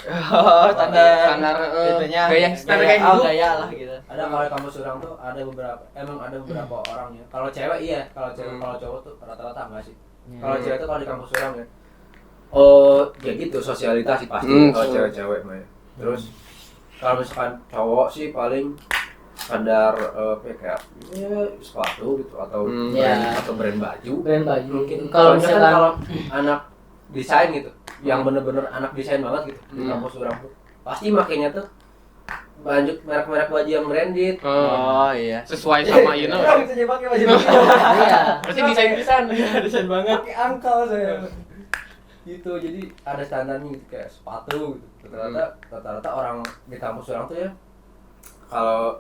standar itunya standar kayak hidup. gaya lah gitu. Ada kalau di kampus orang tuh ada beberapa orang ya. Kalau cewek iya, kalau cowok tuh rata-rata enggak sih. Kalau cewek tuh kalau di kampus orang ya. Oh, ya gitu sosialitas sih pasti kalau cewek-cewek mah. Ya. Terus kalau misalkan cowok sih paling standar kayak ya, sepatu gitu atau brand baju. Brand baju. Mungkin Kalau soalnya kan misalkan kalau anak desain gitu, yang bener-bener anak desain banget gitu di kampus orang tuh pasti makainya tuh baju merek-merek baju yang branded. Oh iya. Sesuai sama Bisa pakai baju. iya. Berarti desain. Desain banget. Pakai angkal saya. Gitu, jadi ada standarnya gitu kayak sepatu gitu. Rata-rata orang di kampus orang tuh ya kalau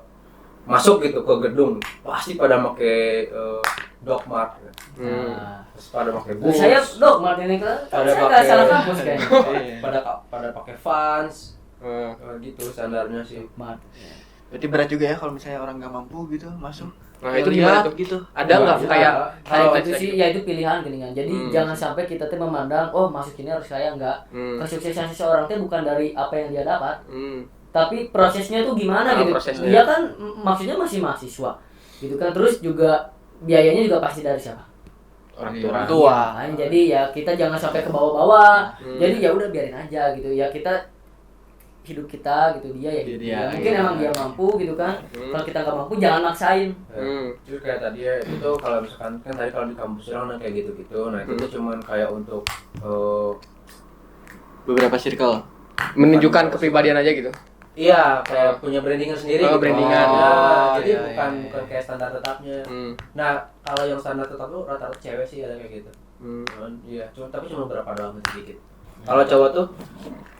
masuk gitu ke gedung pasti pada pakai Doc Mart ya. Terus pada pakai boots. Saya Doc Mart ini kan Ada saya nggak pakai- salah kampus kayaknya. pada pakai Vans. Gitu standarnya sih. Mart. Berarti berat juga ya kalau misalnya orang nggak mampu gitu masuk. Nah, itu gimana tuh? Gitu. Ada nggak kayak Kalau kayak itu sih ya itu pilihan geningan. Jadi jangan sampai kita tuh memandang oh masuk ini harus kaya enggak. Kesuksesan seseorang tuh bukan dari apa yang dia dapat, tapi prosesnya tuh gimana gitu. prosesnya. Dia kan maksudnya masih mahasiswa. Gitu kan terus juga biayanya juga pasti dari siapa? Orang tua. Kan? Jadi ya kita jangan sampai ke bawah-bawah. Jadi ya udah biarin aja gitu. Ya kita hidup kita gitu dia ya hidup Dia, dia. Mungkin iya. emang dia mampu gitu kan. Kalau kita nggak mampu jangan maksain. Terus kayak tadi ya itu tuh kalau misalkan kan tadi kalau di kampus orang kayak gitu-gitu. Nah, itu tuh cuman kayak untuk Beberapa circle. menunjukkan kepribadian aja gitu. iya, kayak punya brandingan sendiri Oh, gitu. brandingan. Ya, Oh, jadi iya, bukan iya. bukan kayak standar tetapnya. Nah, kalau yang standar tetap tuh rata-rata cewek sih ada kayak gitu. Iya, tapi cuma berapa doang sedikit. Kalau cowok tuh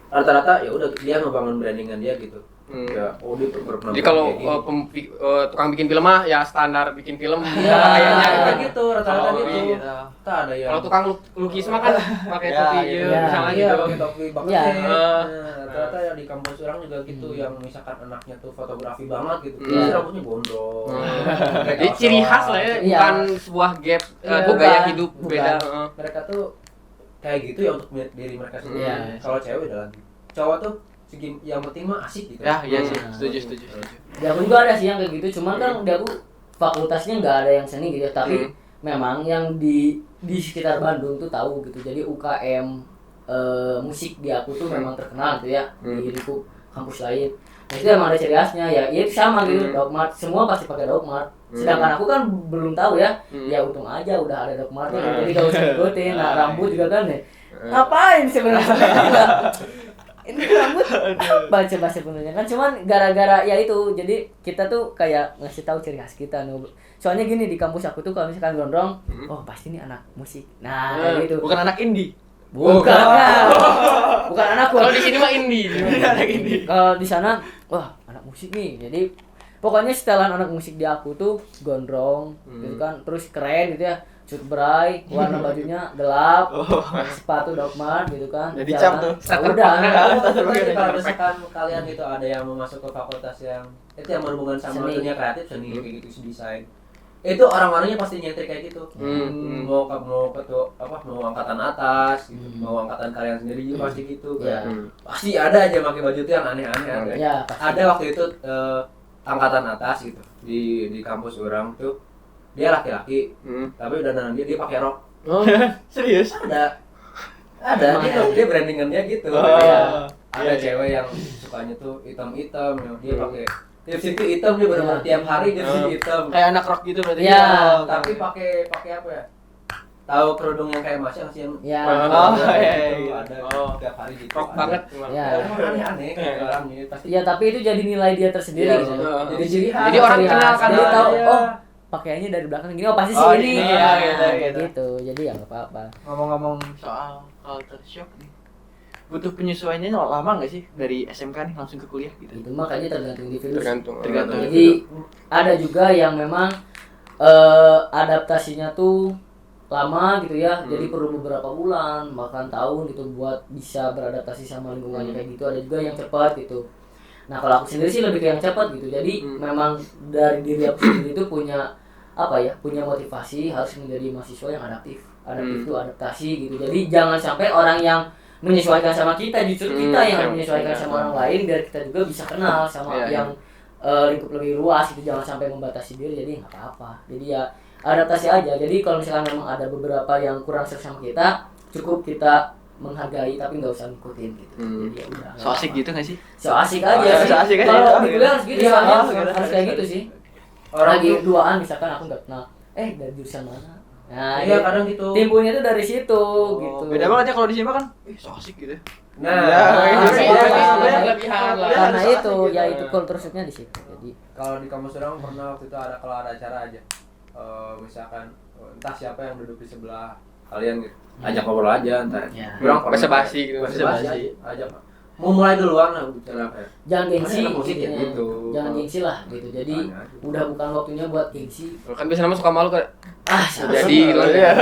rata-rata ya udah dia ngebangun brandingan dia gitu. Ya, oh dia berpenampilan Jadi kalau kayak gini. tukang bikin film mah ya standar bikin film Iya, kayaknya kayak gitu. gitu, rata-rata Oh, gitu. gitu. Tak ada yang Kalau tukang lukis mah kan pakai Ya, topi gitu. ya, misalnya iya, gitu. pakai topi banget Iya. deh. Nah, rata-rata ya di kampus orang juga gitu yang misalkan anaknya tuh fotografi banget gitu. Terus rambutnya gondrong. Jadi ciri khas lah ya, Iya. bukan sebuah gap Iya, gaya bukan. hidup Bukan. beda. Mereka tuh kayak gitu ya untuk diri mereka sendiri. Iya. Kalau cewek beda lagi. Cowok tuh yang penting mah asik gitu. Ya, iya sih. Hmm. Setuju. Di aku juga ada sih yang kayak gitu, cuman kan di aku fakultasnya nggak ada yang seni gitu ya, tapi memang yang di sekitar Bandung tuh tahu gitu. Jadi UKM musik di aku tuh memang terkenal gitu ya di lingkup kampus lain. Nah, itu emang ada ciri khasnya ya, itu sama gitu, Doc Mart, semua pasti pakai Doc Mart. Sedangkan aku kan belum tahu ya, ya untung aja udah ada Doc Mart, jadi gak usah ngikutin. Nah, rambut juga kan nih, ngapain sebenarnya? Ini rambut baca sebenarnya kan cuman gara-gara ya itu jadi kita tuh kayak ngasih tahu ciri khas kita soalnya gini di kampus aku tuh kalau misalkan gondrong oh pasti ini anak musik nah kayak gitu Bukan anak indie. bukan bukan anakku Kalau di sini mah indie. Anak indie. kalau di sana wah anak musik nih jadi pokoknya setelan anak musik di aku tuh gondrong gitu kan terus keren gitu ya cut bray warna bajunya gelap sepatu Doc Mart gitu kan Jadi jalan. cap tuh. Ya udah Kalau misalkan kalian itu ada yang mau masuk ke fakultas yang itu yang berhubungan sama Seni. dunia kreatif seni kayak gitu desain itu orang-orangnya pasti nyentrik kayak gitu mau angkatan atas gitu mau angkatan kalian sendiri juga pasti gitu Ya. pasti ada aja pakai baju tuh yang aneh-aneh ada Ya, pasti. ada waktu itu angkatan atas gitu di kampus orang tuh dia laki-laki tapi udah dia pakai rok Serius? ada dia brandingan dia gitu Oh. ada cewek yang sukanya tuh hitam-hitam dia pakai lipstick itu hitam dia benar-benar tiap hari dia lipstick hitam Kayak anak rock gitu berarti. Iya. tapi pakai apa ya tahu kerudung yang kayak Masya sih yang Ya. Oh, iya, itu iya. ada Oh. tiap hari gitu Rock ada. banget. Ya. Emang aneh-aneh orangnya pasti Ya tapi itu jadi nilai dia tersendiri Iya, gitu. jadi ciri khas. Jadi orang Ciri kenal khas. kan Dia tahu dia. oh pakaiannya dari belakang gini oh pasti sih Oh, ini. iya, Nah, gitu, kayak gitu. gitu. Jadi ya nggak apa-apa. Ngomong-ngomong soal culture shock nih. Butuh penyesuaiannya lama nggak sih dari SMK nih langsung ke kuliah gitu? Itu makanya tergantung individu. Tergantung. Jadi ada juga yang memang adaptasinya tuh lama gitu ya. Jadi perlu beberapa bulan bahkan tahun gitu buat bisa beradaptasi sama lingkungannya kayak gitu. Ada juga yang cepat gitu. Nah kalau aku sendiri sih lebih ke yang cepat gitu. Jadi memang dari diri aku sendiri itu punya apa ya? Punya motivasi harus menjadi mahasiswa yang adaptif. adaptif itu adaptasi gitu. Jadi jangan sampai orang yang menyesuaikan sama kita, justru kita yang menyesuaikan sama orang lain biar kita juga bisa kenal sama yang lingkup lebih luas gitu. Jangan sampai membatasi diri, jadi nggak apa-apa. Jadi ya adaptasi aja. Jadi kalau misalkan memang ada beberapa yang kurang serak sama kita, cukup kita menghargai tapi nggak usah ngikutin gitu. Jadi ya udah. So asik gitu nggak sih? So asik aja sih. So asik aja. Kalau di kuliah harus gitu, Iya, soalnya harus kayak gitu sih. Orang Lagi tuh duaan misalkan aku nggak kenal, dari jurusan mana? Nah, iya kadang gitu. timbulnya tuh dari situ gitu. Beda banget ya kalau di sini kan, so asik gitu. Nah, Kelebihan lah. Karena so itu asik ya gitu. itu kultur shocknya di situ. Jadi kalau di kampus orang pernah waktu itu ada, kalau ada acara aja, misalkan entah siapa yang duduk di sebelah kalian gitu, ajak ngobrol aja entar. Ya. Kurang Basa-basi gitu. basa-basi aja Pak. Mau mulai duluan lah bicara apa ya? jangan gengsi Mana enak musik ya, intinya. gitu. Jangan gengsi lah gitu. Jadi udah bukan waktunya buat gengsi. Kan biasanya nama suka malu kan. Siapa Jadi gitu kan. Iya.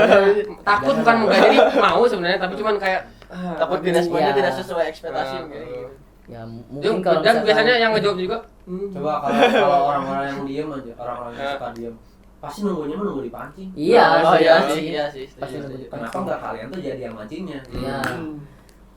Takut bukan enggak jadi mau sebenarnya tapi cuman kayak Takut tidak semuanya Iya. tidak sesuai ekspektasi gitu. Ya mungkin kalau dan misalkan- biasanya yang ngejawab juga Coba kalau orang-orang yang diem aja, orang-orang yang suka diem, pasti nunggunya mah nunggu dipancing. Iya, Oh iya sih. sih, iya sih. Pasti setuju, nunggu setuju. Kenapa nggak kalian tuh jadi yang mancingnya? Iya.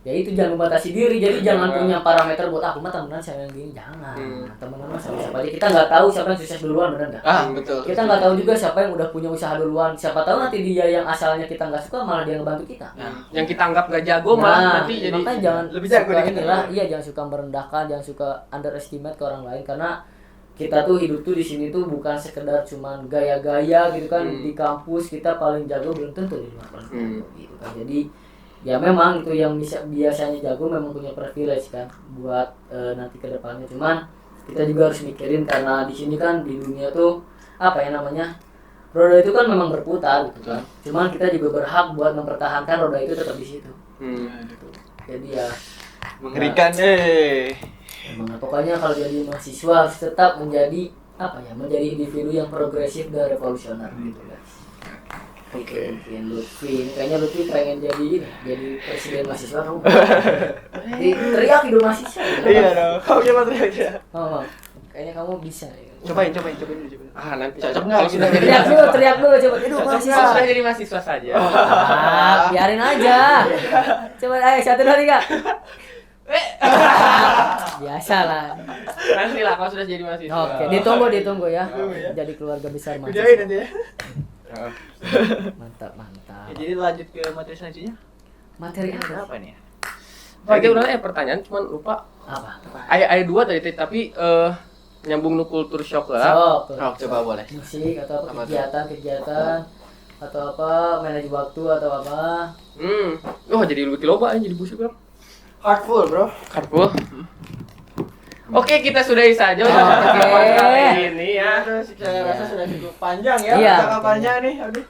Ya itu jangan membatasi diri. Jadi jangan punya parameter buat aku mah temenan sama yang gini, jangan. Temenan mah sama siapa aja. Kita nggak tahu siapa yang sukses duluan, benar nggak? Betul. Kita nggak tahu juga siapa yang udah punya usaha duluan. Siapa tahu nanti dia yang asalnya kita nggak suka malah dia ngebantu kita. yang kita anggap gak jago malah nanti jadi makanya jangan lebih jago suka dari kita. inilah, iya jangan suka merendahkan, jangan suka underestimate ke orang lain karena kita tuh hidup tuh di sini tuh bukan sekedar cuman gaya-gaya gitu kan. Di kampus kita paling jago belum tentu di luar gitu kan. Jadi ya memang itu yang bisa biasanya jago memang punya privilege kan buat nanti ke depannya. Cuman kita juga harus mikirin karena di sini kan di dunia tuh apa ya namanya, roda itu kan memang berputar gitu kan. Cuman kita juga berhak buat mempertahankan roda itu tetap di situ. Gitu. Jadi ya Mengerikan emang pokoknya kalau jadi mahasiswa harus tetap menjadi apa ya, menjadi individu yang progresif dan revolusioner gitu guys. Oke. Mungkin Lutfi, kayaknya Lutfi pengen jadi ini, jadi presiden mahasiswa kamu. Teriak hidup mahasiswa. Iya dong. Kamu coba teriak aja. Oh, kayaknya kamu bisa ya. Cobain dulu, cobain. nanti Cocok nggak? kalau sudah jadi Teriak dulu coba hidup kalau mahasiswa. sudah jadi mahasiswa saja. Biarin aja. Coba ayo 1 2 3. Biasalah. Nanti lah kalau sudah jadi mahasiswa. Oke, ditunggu ya. Jadi keluarga besar Udahin mahasiswa. nanti ya. Mantap. Ya, jadi lanjut ke materi selanjutnya. Materi Apa nih ya? Oke, udah pertanyaan cuman lupa. apa? Ada 2 tadi tapi nyambung nu kultur shock lah. Sok. Oh, coba boleh. Musik atau apa Apa tuh? kegiatan atau apa manaj waktu atau apa. Oh, jadi lebih loba jadi busuk kan. Heartful, bro. Karpul. Oke, kita sudahi saja Oke. kali ini ya. Saya rasa sudah cukup panjang ya Iya. percakapannya nih. Aduh.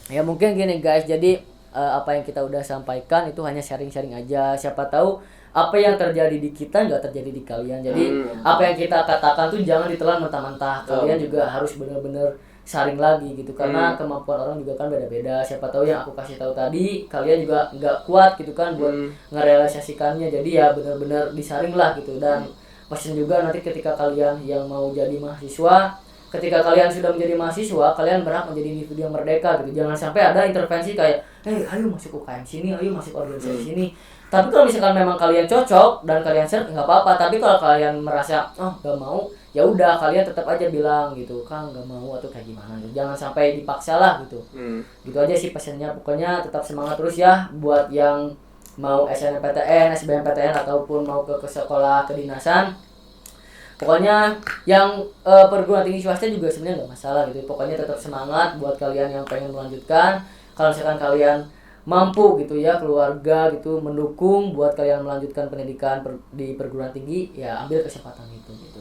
Ya mungkin gini guys, jadi apa yang kita udah sampaikan itu hanya sharing-sharing aja. Siapa tahu apa yang terjadi di kita nggak terjadi di kalian. Jadi apa yang kita katakan tuh jangan ditelan mentah-mentah. Kalian juga harus benar-benar saring lagi gitu karena kemampuan orang juga kan beda-beda. Siapa tahu yang aku kasih tahu tadi kalian juga nggak kuat gitu kan buat ngerealisasikannya. Jadi ya benar-benar disaring lah gitu. Dan pesan juga nanti ketika kalian yang mau jadi mahasiswa, ketika kalian sudah menjadi mahasiswa, kalian berhak menjadi individu yang merdeka gitu. Jangan sampai ada intervensi kayak, ayo masuk UKM sini, ayo masuk organisasi sini. Tapi kalau misalkan memang kalian cocok dan kalian serp nggak apa-apa. Tapi kalau kalian merasa nggak mau, ya udah kalian tetap aja bilang gitu, Kang nggak mau atau kayak gimana. Jangan sampai dipaksa lah gitu. Gitu aja sih pesannya. Pokoknya tetap semangat terus ya buat yang mau SNMPTN, SBMPTN ataupun mau ke sekolah kedinasan. Pokoknya yang perguruan tinggi swasta juga sebenarnya nggak masalah gitu. Pokoknya tetap semangat buat kalian yang pengen melanjutkan. Kalau misalkan kalian mampu gitu ya, keluarga gitu mendukung buat kalian melanjutkan pendidikan di perguruan tinggi, ya ambil kesempatan itu gitu.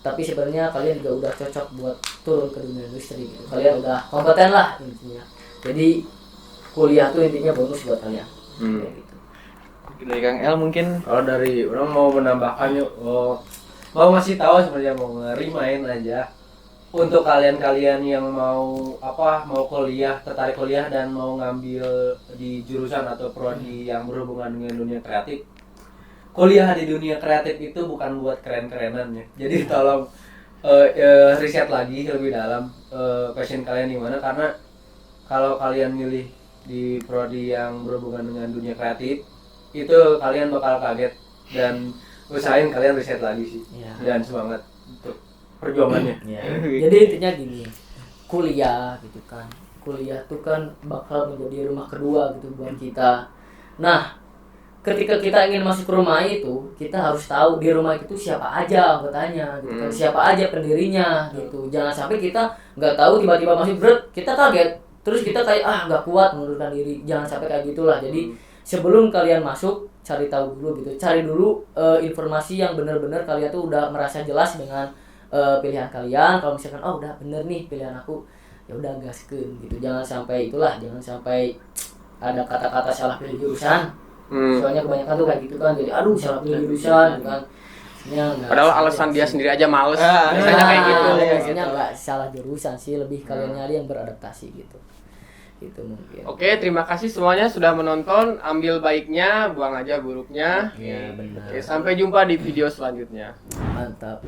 Tapi sebenarnya kalian juga udah cocok buat turun ke dunia industri gitu. Kalian udah kompeten lah intinya. Jadi kuliah tuh intinya bonus buat kalian. Kayak gitu. Dari Kang El mungkin. Kalau dari orang mau menambahkan yuk, mau ngasih tahu sebenarnya, mau ngerimain aja untuk kalian-kalian yang mau kuliah, tertarik kuliah dan mau ngambil di jurusan atau prodi yang berhubungan dengan dunia kreatif. Kuliah di dunia kreatif itu bukan buat keren-kerenan ya. Jadi tolong riset lagi lebih dalam passion kalian di mana, karena kalau kalian milih di prodi yang berhubungan dengan dunia kreatif, itu kalian bakal kaget dan usahain kalian riset lagi sih. Iya. Dan semangat untuk perjuangannya. Ya. Jadi intinya gini, kuliah gitu kan. Kuliah tuh kan bakal menjadi rumah kedua gitu buat kita. Nah, ketika kita ingin masuk ke rumah itu, kita harus tahu di rumah itu siapa aja anggotanya gitu kan. Siapa aja pendirinya gitu. Jangan sampai kita nggak tahu tiba-tiba masuk berat, kita kaget. Terus kita kayak nggak kuat mengundurkan diri. Jangan sampai kayak gitulah. Jadi sebelum kalian masuk, cari tahu dulu gitu. Cari dulu informasi yang benar-benar kalian tuh udah merasa jelas dengan pilihan kalian. Kalau misalkan udah bener nih pilihan aku, ya udah gaskeun gitu. Jangan sampai jangan sampai ada kata-kata salah pilih jurusan. Soalnya kebanyakan tuh kayak gitu kan. Jadi salah pilih jurusan gitu kan. Padahal alasan dia sendiri aja males. Biasanya kayak gitu. Biasanya nggak salah jurusan sih, lebih kalian nyari yang beradaptasi gitu. Gitu mungkin. Oke, terima kasih semuanya sudah menonton. Ambil baiknya, buang aja buruknya. Iya, benar. Oke, sampai jumpa di video selanjutnya. Mantap.